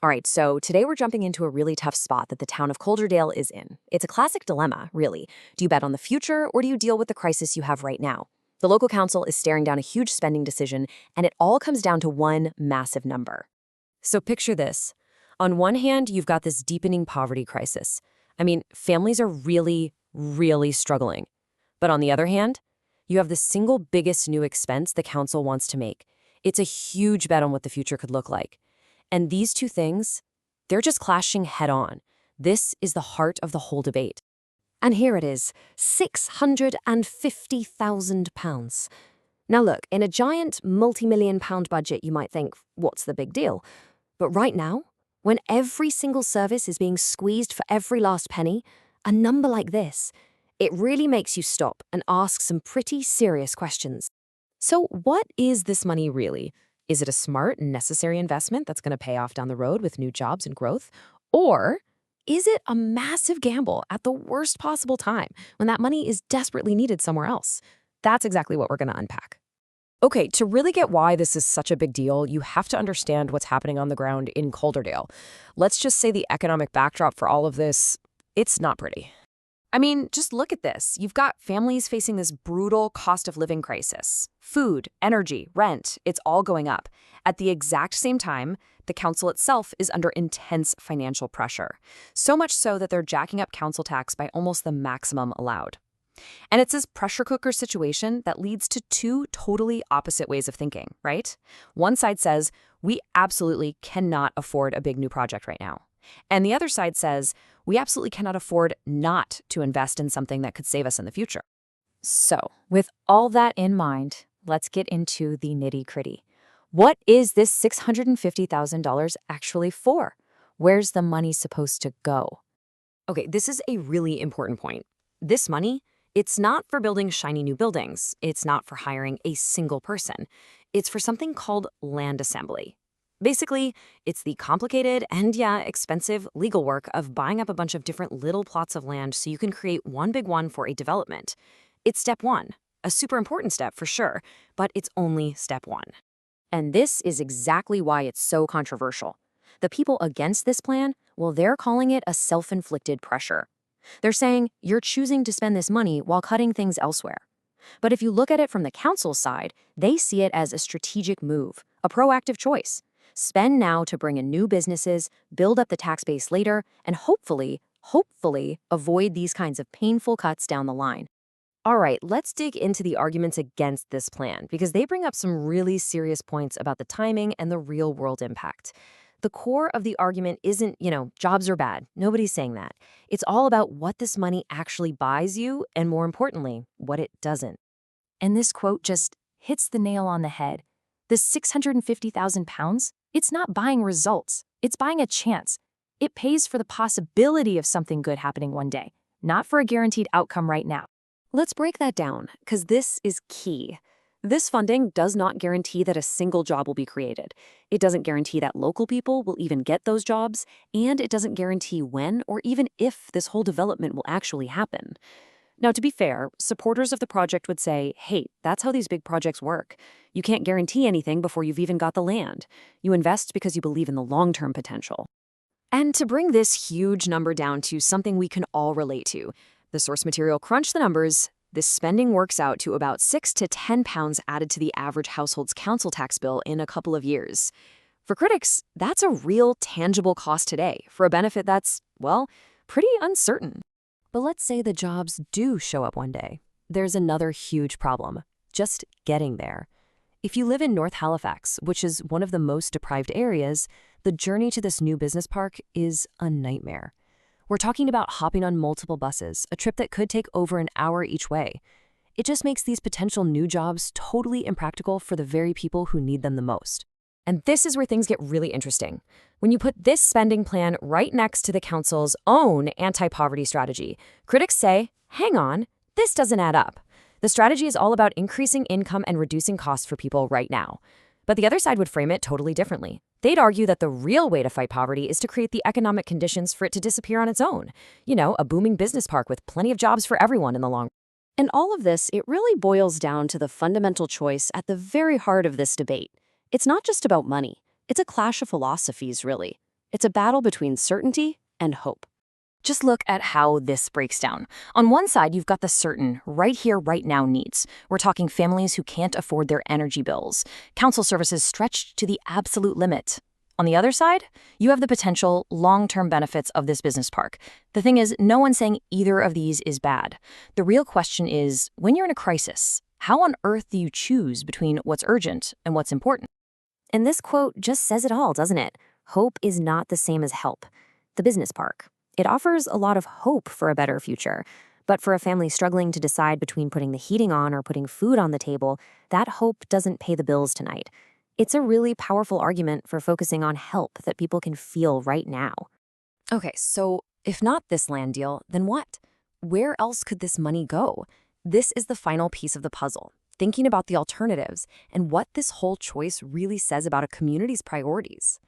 All right, so today we're jumping into a really tough spot that the town of Calderdale is in. It's a classic dilemma, really. Do you bet on the future or do you deal with the crisis you have right now? The local council is staring down a huge spending decision, and it all comes down to one massive number. So picture this. On one hand, you've got this deepening poverty crisis. I mean, families are really, really struggling. But on the other hand, you have the single biggest new expense the council wants to make. It's a huge bet on what the future could look like. And these two things, they're just clashing head on. This is the heart of the whole debate. And here it is, £650,000. Now look, in a giant multi-million pound budget, you might think, what's the big deal? But right now, when every single service is being squeezed for every last penny, a number like this, it really makes you stop and ask some pretty serious questions. So what is this money really? Is it a smart and necessary investment that's going to pay off down the road with new jobs and growth? Or is it a massive gamble at the worst possible time when that money is desperately needed somewhere else? That's exactly what we're going to unpack. Okay, to really get why this is such a big deal, you have to understand what's happening on the ground in Calderdale. Let's just say the economic backdrop for all of this, it's not pretty. I mean, just look at this. You've got families facing this brutal cost of living crisis. Food, energy, rent, it's all going up. At the exact same time, the council itself is under intense financial pressure. So much so that they're jacking up council tax by almost the maximum allowed. And it's this pressure cooker situation that leads to two totally opposite ways of thinking, right? One side says, we absolutely cannot afford a big new project right now. And the other side says, we absolutely cannot afford not to invest in something that could save us in the future. So, with all that in mind, let's get into the nitty-gritty. What is this $650,000 actually for? Where's the money supposed to go? Okay, this is a really important point. This money, it's not for building shiny new buildings. It's not for hiring a single person. It's for something called land assembly. Basically, it's the complicated and, expensive legal work of buying up a bunch of different little plots of land so you can create one big one for a development. It's step one, a super important step for sure, but it's only step one. And this is exactly why it's so controversial. The people against this plan, well, they're calling it a self-inflicted pressure. They're saying you're choosing to spend this money while cutting things elsewhere. But if you look at it from the council's side, they see it as a strategic move, a proactive choice. Spend now to bring in new businesses, build up the tax base later, and hopefully avoid these kinds of painful cuts down the line. All right, let's dig into the arguments against this plan because they bring up some really serious points about the timing and the real-world impact. The core of the argument isn't, jobs are bad. Nobody's saying that. It's all about what this money actually buys you and, more importantly, what it doesn't. And this quote just hits the nail on the head. The £650,000, it's not buying results. It's buying a chance. It pays for the possibility of something good happening one day, not for a guaranteed outcome right now. Let's break that down, because this is key. This funding does not guarantee that a single job will be created. It doesn't guarantee that local people will even get those jobs, and it doesn't guarantee when or even if this whole development will actually happen. Now, to be fair, supporters of the project would say, hey, that's how these big projects work. You can't guarantee anything before you've even got the land. You invest because you believe in the long-term potential. And to bring this huge number down to something we can all relate to, the source material crunched the numbers. This spending works out to about £6 to £10 added to the average household's council tax bill in a couple of years. For critics, that's a real tangible cost today for a benefit that's, well, pretty uncertain. But let's say the jobs do show up one day. There's another huge problem, just getting there. If you live in North Halifax, which is one of the most deprived areas, the journey to this new business park is a nightmare. We're talking about hopping on multiple buses, a trip that could take over an hour each way. It just makes these potential new jobs totally impractical for the very people who need them the most. And this is where things get really interesting. When you put this spending plan right next to the council's own anti-poverty strategy, critics say, hang on, this doesn't add up. The strategy is all about increasing income and reducing costs for people right now. But the other side would frame it totally differently. They'd argue that the real way to fight poverty is to create the economic conditions for it to disappear on its own. A booming business park with plenty of jobs for everyone in the long run. And all of this, it really boils down to the fundamental choice at the very heart of this debate. It's not just about money. It's a clash of philosophies, really. It's a battle between certainty and hope. Just look at how this breaks down. On one side, you've got the certain, right here, right now needs. We're talking families who can't afford their energy bills, council services stretched to the absolute limit. On the other side, you have the potential long-term benefits of this business park. The thing is, no one's saying either of these is bad. The real question is, when you're in a crisis, how on earth do you choose between what's urgent and what's important? And this quote just says it all, doesn't it? Hope is not the same as help. The business park. It offers a lot of hope for a better future. But for a family struggling to decide between putting the heating on or putting food on the table, that hope doesn't pay the bills tonight. It's a really powerful argument for focusing on help that people can feel right now. Okay, so if not this land deal, then what? Where else could this money go? This is the final piece of the puzzle, thinking about the alternatives and what this whole choice really says about a community's priorities.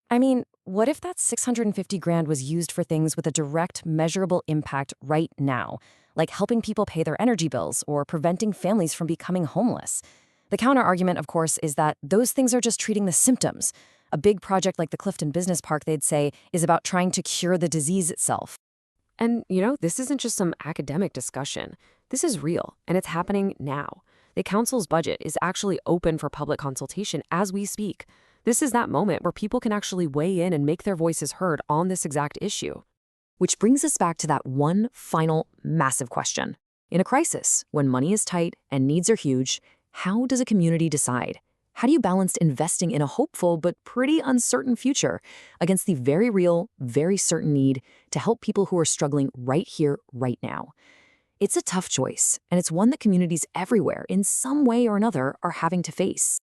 I mean, what if that 650 grand was used for things with a direct, measurable impact right now, like helping people pay their energy bills or preventing families from becoming homeless? The counter-argument, of course, is that those things are just treating the symptoms. A big project like the Clifton Business Park, they'd say, is about trying to cure the disease itself. And, this isn't just some academic discussion. This is real, and it's happening now. The council's budget is actually open for public consultation as we speak. This is that moment where people can actually weigh in and make their voices heard on this exact issue. Which brings us back to that one final massive question. In a crisis, when money is tight and needs are huge, how does a community decide? How do you balance investing in a hopeful but pretty uncertain future against the very real, very certain need to help people who are struggling right here, right now? It's a tough choice, and it's one that communities everywhere, in some way or another, are having to face.